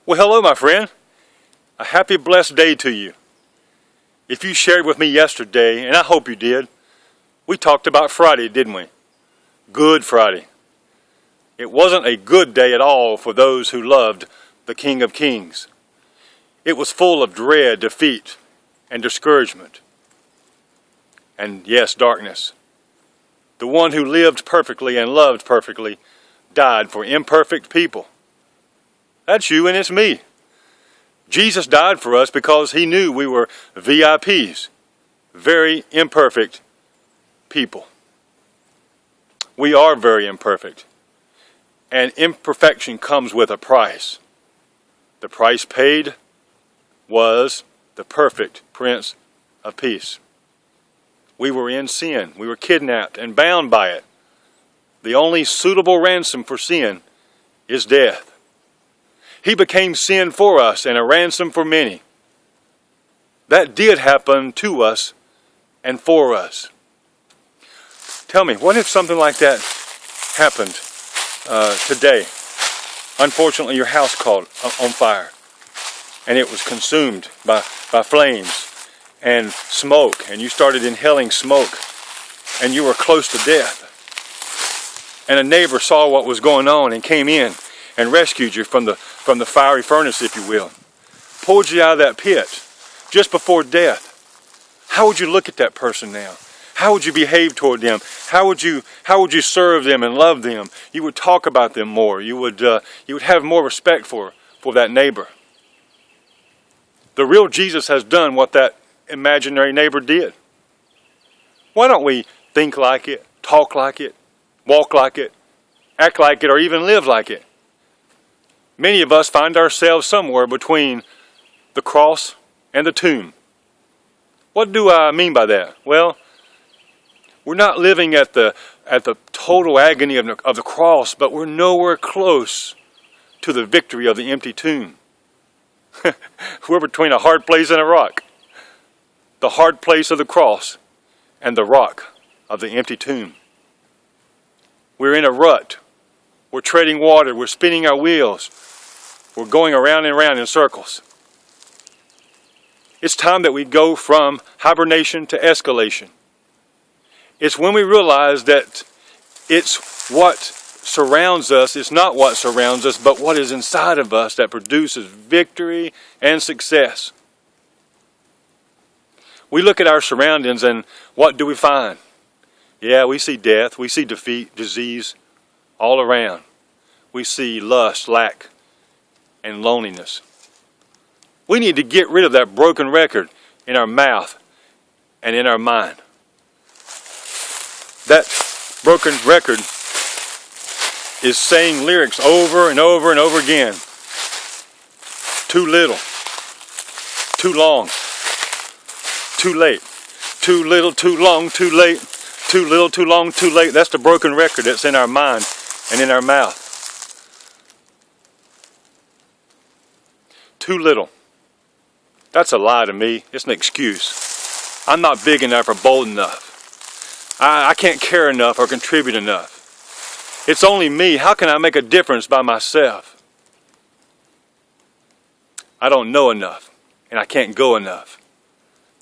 Well, hello, my friend. A happy, blessed day to you. If you shared with me yesterday, and I hope you did, we talked about Friday, didn't we? Good Friday. It wasn't a good day at all for those who loved the King of Kings. It was full of dread, defeat, and discouragement. And yes, darkness. The one who lived perfectly and loved perfectly died for imperfect people. That's you and it's me. Jesus died for us because he knew we were VIPs, very imperfect people. We are very imperfect, and imperfection comes with a price. The price paid was the perfect Prince of Peace. We were in sin. We were kidnapped and bound by it. The only suitable ransom for sin is death. He became sin for us and a ransom for many. That did happen to us and for us. Tell me, what if something like that happened today? Unfortunately, your house caught on fire and it was consumed by flames and smoke, and you started inhaling smoke and you were close to death. And a neighbor saw what was going on and came in and rescued you from the fiery furnace, if you will. Pulled you out of that pit just before death. How would you look at that person now? How would you behave toward them? How would you serve them and love them? You would talk about them more. You would have more respect for that neighbor. The real Jesus has done what that imaginary neighbor did. Why don't we think like it, talk like it, walk like it, act like it, or even live like it? Many of us find ourselves somewhere between the cross and the tomb. What do I mean by that? Well, we're not living at the total agony of the cross, but we're nowhere close to the victory of the empty tomb. We're between a hard place and a rock. The hard place of the cross and the rock of the empty tomb. We're in a rut. We're treading water. We're spinning our wheels. We're going around and around in circles. It's time that we go from hibernation to escalation. It's when we realize that it's what surrounds us, it's not what surrounds us, but what is inside of us that produces victory and success. We look at our surroundings and what do we find? Yeah, we see death, we see defeat, disease all around. We see lust, lack, and loneliness. We need to get rid of that broken record in our mouth and in our mind. That broken record is saying lyrics over and over and over again. Too little, too long, too late, too little, too long, too late, too little, too long, too late. That's the broken record that's in our mind and in our mouth. Too little. That's a lie to me. It's an excuse. I'm not big enough or bold enough. I can't care enough or contribute enough. It's only me. How can I make a difference by myself? I don't know enough, and I can't go enough.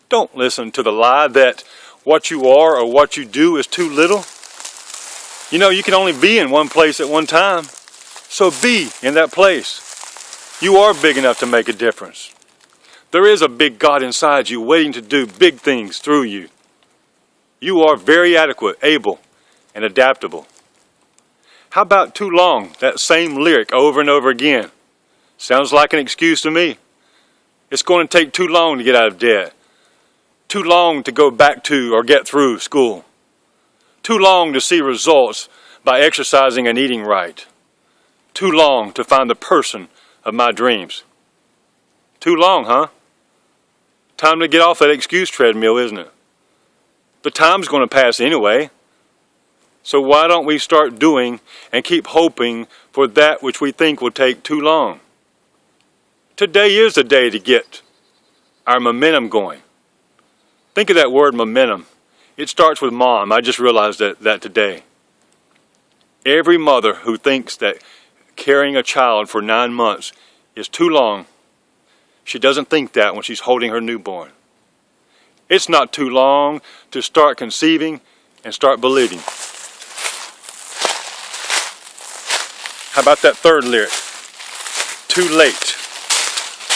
Don't listen to the lie that what you are or what you do is too little. You know, you can only be in one place at one time, so be in that place. You are big enough to make a difference. There is a big God inside you waiting to do big things through you. You are very adequate, able, and adaptable. How about too long? That same lyric over and over again. Sounds like an excuse to me. It's going to take too long to get out of debt. Too long to go back to or get through school. Too long to see results by exercising and eating right. Too long to find the person of my dreams. Too long, huh? Time to get off that excuse treadmill, isn't it? The time's going to pass anyway. So why don't we start doing and keep hoping for that which we think will take too long? Today is the day to get our momentum going. Think of that word momentum. It starts with mom. I just realized that today. Every mother who thinks that carrying a child for 9 months is too long. She doesn't think that when she's holding her newborn. It's not too long to start conceiving and start believing. How about that third lyric? Too late.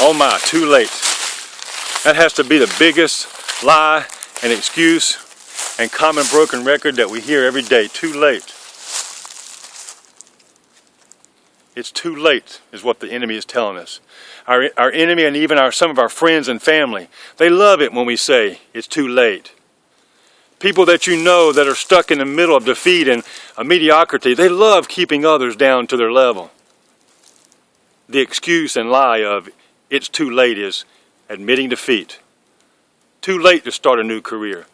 Oh my, too late. That has to be the biggest lie and excuse and common broken record that we hear every day. Too late. It's too late is what the enemy is telling us. Our enemy and even some of our friends and family, they love it when we say it's too late. People that you know that are stuck in the middle of defeat and mediocrity, they love keeping others down to their level. The excuse and lie of it's too late is admitting defeat. Too late to start a new career.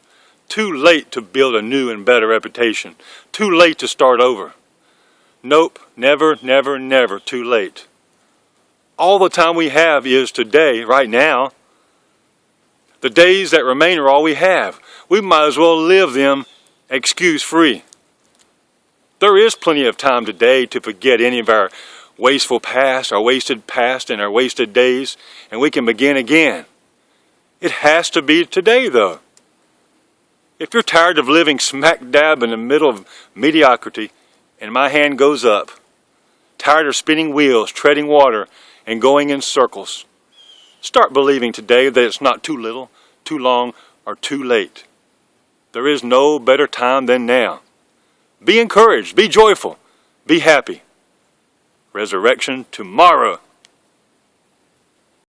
Too late to build a new and better reputation. Too late to start over. Nope, never, never, never too late. All the time we have is today, right now. The days that remain are all we have. We might as well live them excuse-free. There is plenty of time today to forget any of our wasteful past, our wasted past, and our wasted days, and we can begin again. It has to be today, though. If you're tired of living smack dab in the middle of mediocrity, and my hand goes up, tired of spinning wheels, treading water, and going in circles, start believing today that it's not too little, too long, or too late. There is no better time than now. Be encouraged, be joyful, be happy. Resurrection tomorrow.